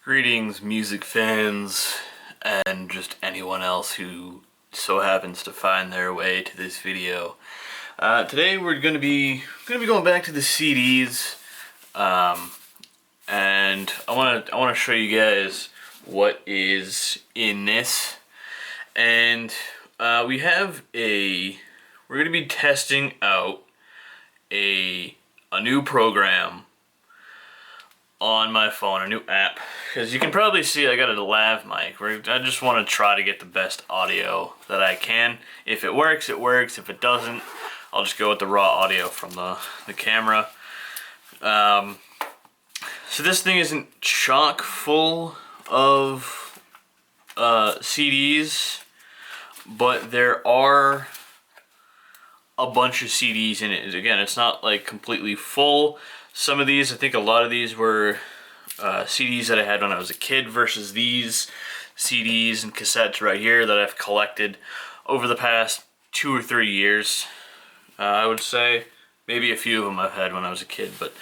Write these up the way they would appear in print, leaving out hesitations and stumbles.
Greetings, music fans, and just anyone else who so happens to find their way to this video. Today we're gonna be going back to the CDs, and I wanna show you guys what is in this. And we're gonna be testing out a new program on my phone, a new app, because you can probably see I got a lav mic. I just want to try to get the best audio that I can. If it works, it works. If it doesn't, I'll just go with the raw audio from the camera. So this thing isn't chock full of CDs, but there are a bunch of CDs in it. Again, it's not like completely full. Some of these, I think a lot of these were CDs that I had when I was a kid versus these CDs and cassettes right here that I've collected over the past 2 or 3 years. I would say maybe a few of them I've had when I was a kid, but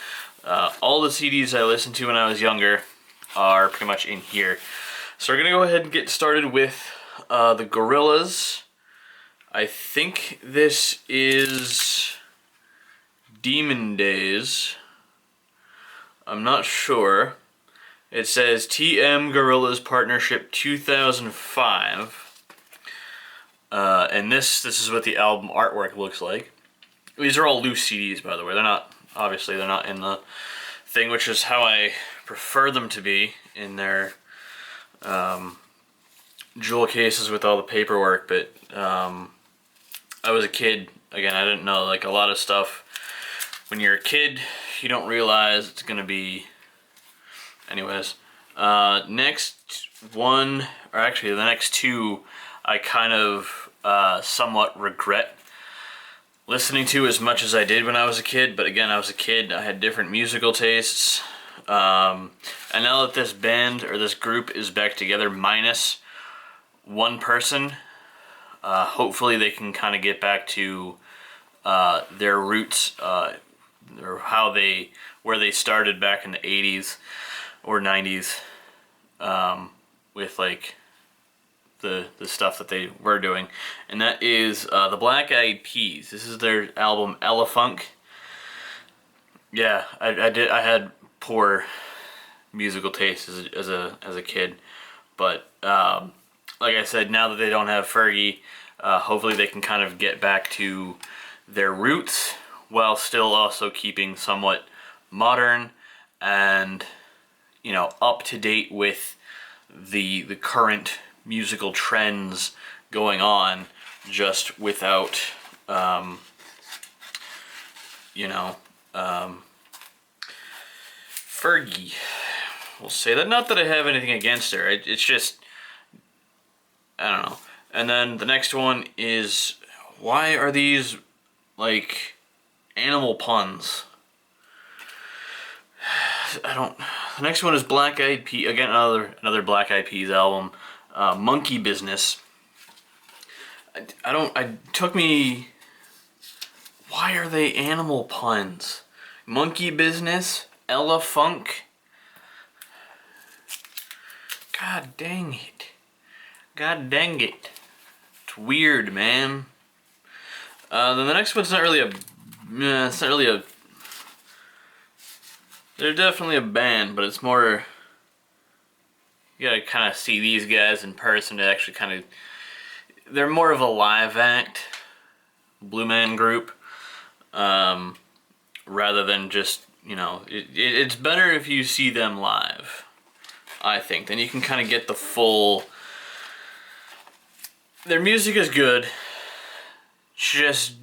all the CDs I listened to when I was younger are pretty much in here. So we're gonna go ahead and get started with the Gorillaz. I think this is Demon Days. I'm not sure. It says TM Gorillaz Partnership 2005. And this is what the album artwork looks like. These are all loose CDs, by the way. They're not in the thing, which is how I prefer them to be, in their jewel cases with all the paperwork. But I was a kid. Again, I didn't know, like, a lot of stuff. When you're a kid, you don't realize it's gonna be. Anyways, next one, or actually the next two, I kind of somewhat regret listening to as much as I did when I was a kid. But again, I was a kid, I had different musical tastes. And now that this band, or this group, is back together minus one person, hopefully they can kind of get back to their roots, or where they started back in the 80s or 90s, with like the stuff that they were doing. And that is the Black Eyed Peas. This is their album Elefunk. Yeah, I had poor musical taste as a kid, but like I said, now that they don't have Fergie, hopefully they can kind of get back to their roots while still also keeping somewhat modern and, you know, up to date with the current musical trends going on, just without Fergie. We'll say that. Not that I have anything against her. It's just, I don't know. And then the next one is, why are these like animal puns? The next one is Black Eyed Peas. Again, another Black Eyed Peas album. Monkey Business. Took me. Why are they animal puns? Monkey Business, Elefunk. God dang it. God dang it. It's weird, man. Then the next one's not really a. It's not really a. They're definitely a band, but it's more. You gotta kind of see these guys in person to actually kind of. They're more of a live act, Blue Man Group, rather than just, you know. It's better if you see them live, I think. Then you can kind of get the full. Their music is good. Just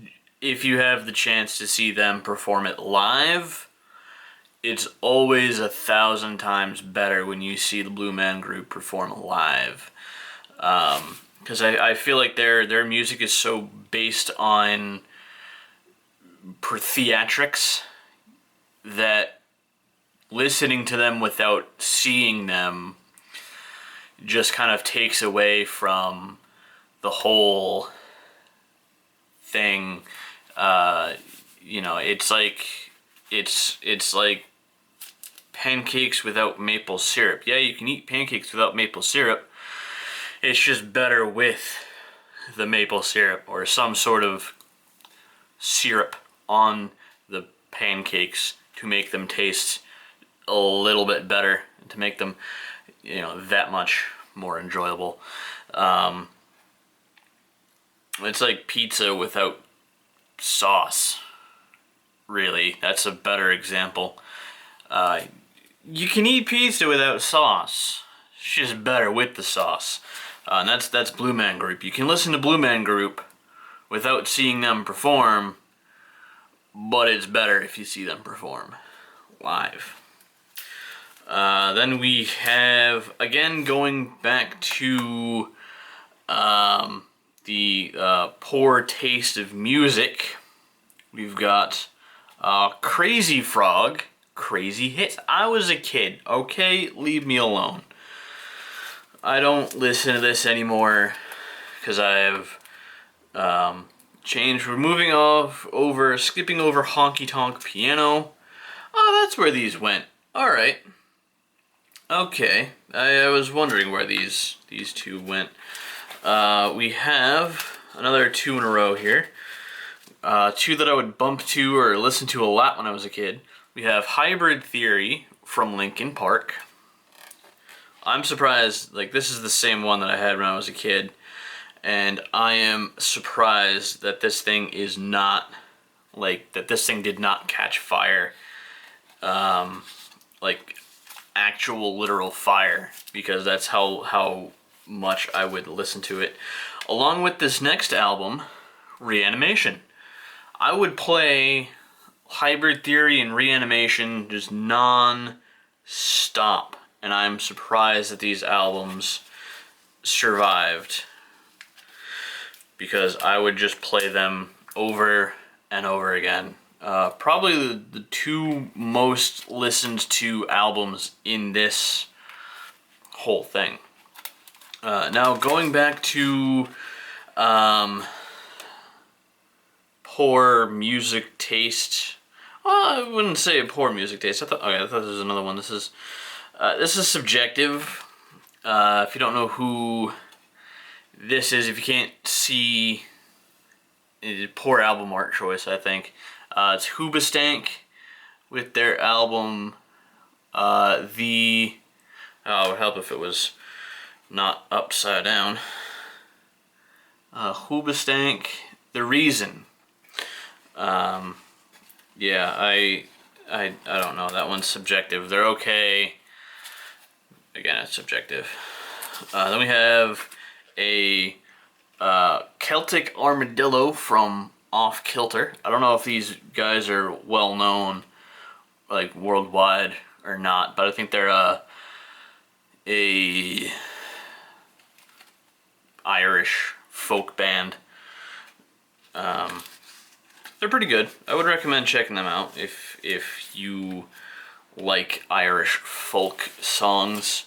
if you have the chance to see them perform it live, it's always 1,000 times better when you see the Blue Man Group perform live. Because I feel like their music is so based on theatrics that listening to them without seeing them just kind of takes away from the whole thing. You know, it's like pancakes without maple syrup. Yeah, you can eat pancakes without maple syrup. It's just better with the maple syrup or some sort of syrup on the pancakes to make them taste a little bit better, to make them, that much more enjoyable. It's like pizza without sauce. Really, that's a better example. You can eat pizza without sauce. It's just better with the sauce. And that's Blue Man Group. You can listen to Blue Man Group without seeing them perform, but it's better if you see them perform live. Then we have, again, going back to the poor taste of music, we've got Crazy Frog, Crazy Hits. I was a kid, okay? Leave me alone. I don't listen to this anymore because I've changed. We're moving skipping over Honky Tonk Piano. Oh, that's where these went. Alright. Okay. I was wondering where these two went. We have another two in a row here. Two that I would bump to or listen to a lot when I was a kid. We have Hybrid Theory from Linkin Park. I'm surprised, this is the same one that I had when I was a kid, and I am surprised that this thing is not, that this thing did not catch fire, actual literal fire, because that's how much I would listen to it. Along with this next album, Reanimation. I would play Hybrid Theory and Reanimation just non-stop. And I'm surprised that these albums survived, because I would just play them over and over again. Probably the two most listened to albums in this whole thing. Now going back to poor music taste. Well, I wouldn't say a poor music taste. I thought this was another one. This is subjective. If you don't know who this is, if you can't see, poor album art choice, I think. It's Hoobastank with their album, it would help if it was not upside down. Hoobastank, The Reason. Yeah, I don't know. That one's subjective. They're okay. Again, it's subjective. Then we have a Celtic Armadillo from Off Kilter. I don't know if these guys are well known, worldwide or not, but I think they're a Irish folk band. They're pretty good. I would recommend checking them out if you like Irish folk songs.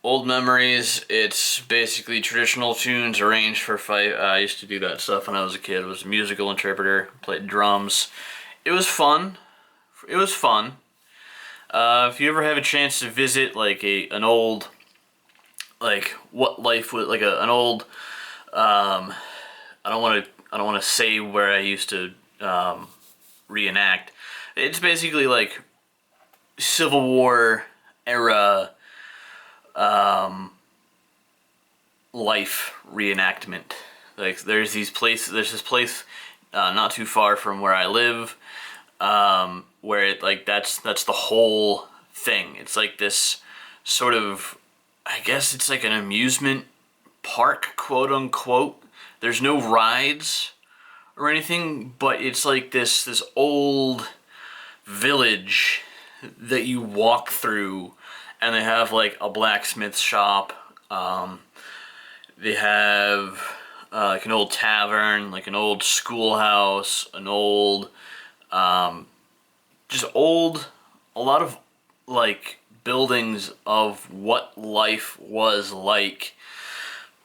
Old Memories, it's basically traditional tunes arranged for fight. I used to do that stuff when I was a kid. I was a musical interpreter, played drums. It was fun. If you ever have a chance to visit an old, what life was, an old, I don't want to say where I used to reenact. It's basically Civil War era life reenactment. There's this place not too far from where I live, where that's the whole thing. It's this sort of, I guess it's an amusement park, quote unquote. There's no rides or anything, but it's this old village that you walk through, and they have a blacksmith shop. They have an old tavern, an old schoolhouse, an old, just old, a lot of buildings of what life was like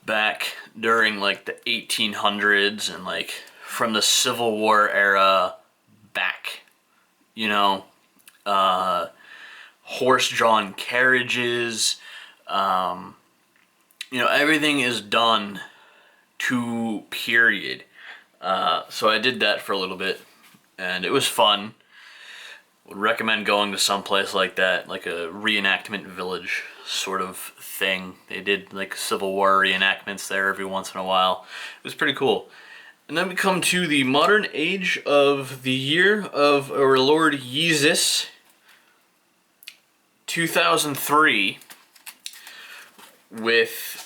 back during the 1800s and from the Civil War era back, horse-drawn carriages. You know, everything is done to period. So I did that for a little bit, and it was fun. Would recommend going to some place like that, like a reenactment village sort of thing. They did like Civil War reenactments there every once in a while. It was pretty cool. And then we come to the modern age of the year of our Lord Yeezus, 2003, with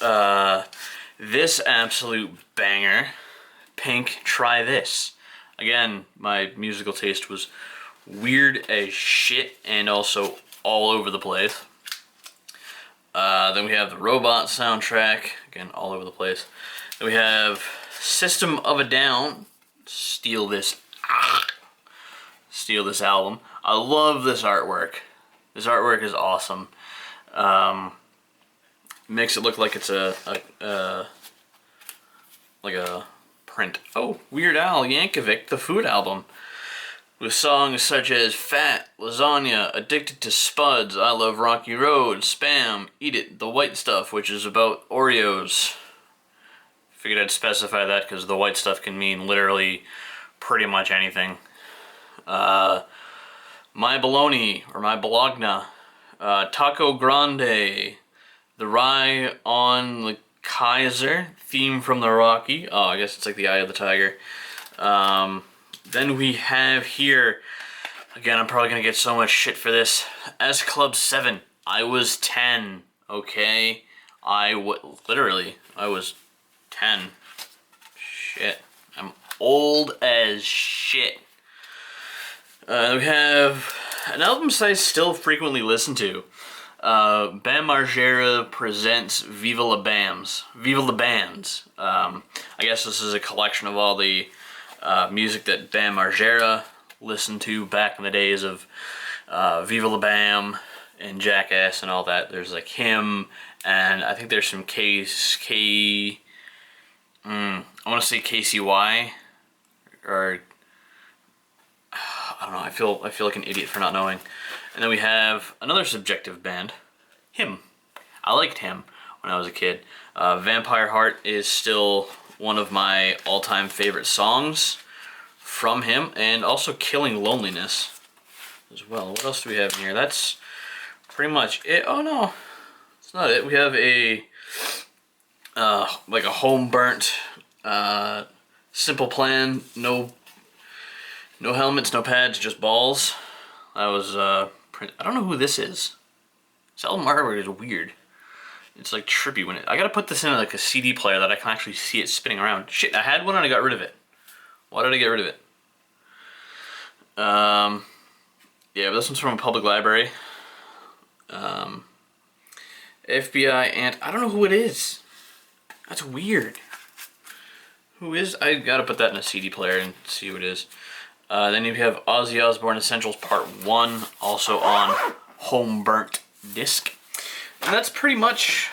this absolute banger, Pink, Try This. Again, my musical taste was weird as shit and also all over the place. Then we have the Robot soundtrack, again, all over the place. Then we have System of a Down, steal this album. I love this artwork. This artwork is awesome. Makes it look like it's a print. Oh, Weird Al Yankovic, the Food album, with songs such as Fat, Lasagna, Addicted to Spuds, I Love Rocky Road, Spam, Eat It, The White Stuff, which is about Oreos. Figured I'd specify that because the white stuff can mean literally pretty much anything. My Bologna, or My Bologna, Taco Grande, The Rye on the Kaiser, theme from the Rocky. Oh, I guess it's like the Eye of the Tiger. Then we have here, again, I'm probably going to get so much shit for this, S Club 7, I Was 10, okay? Literally, I was 10. Shit. I'm old as shit. We have an album I still frequently listen to. Bam Margera presents Viva La Bams. Viva La Bands. I guess this is a collection of all the music that Bam Margera listened to back in the days of Viva La Bam and Jackass and all that. There's like him, and I think there's some I want to say KCY, or I don't know. I feel like an idiot for not knowing. And then we have another subjective band, Him. I liked Him when I was a kid. Vampire Heart is still one of my all-time favorite songs from him, and also Killing Loneliness as well. What else do we have in here? That's pretty much it. Oh no, it's not it. We have a like a home burnt Simple Plan, no helmets, no pads, just balls. That was I don't know who this is. This album artwork is weird. It's like trippy when I gotta put this in like a CD player that I can actually see it spinning around. Shit, I had one and I got rid of it. Why did I get rid of it? Yeah, but this one's from a public library. FBI and I don't know who it is. That's weird. Who is? I gotta put that in a CD player and see who it is. Then you have Ozzy Osbourne Essentials Part 1, also on home burnt disc. And that's pretty much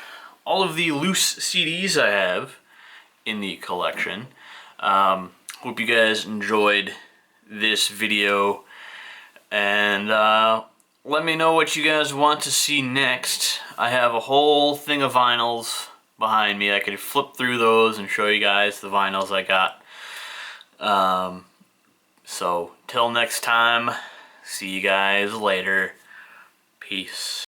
all of the loose CDs I have in the collection. Hope you guys enjoyed this video, and let me know what you guys want to see next. I have a whole thing of vinyls behind me. I could flip through those and show you guys the vinyls I got. So till next time, see you guys later. Peace.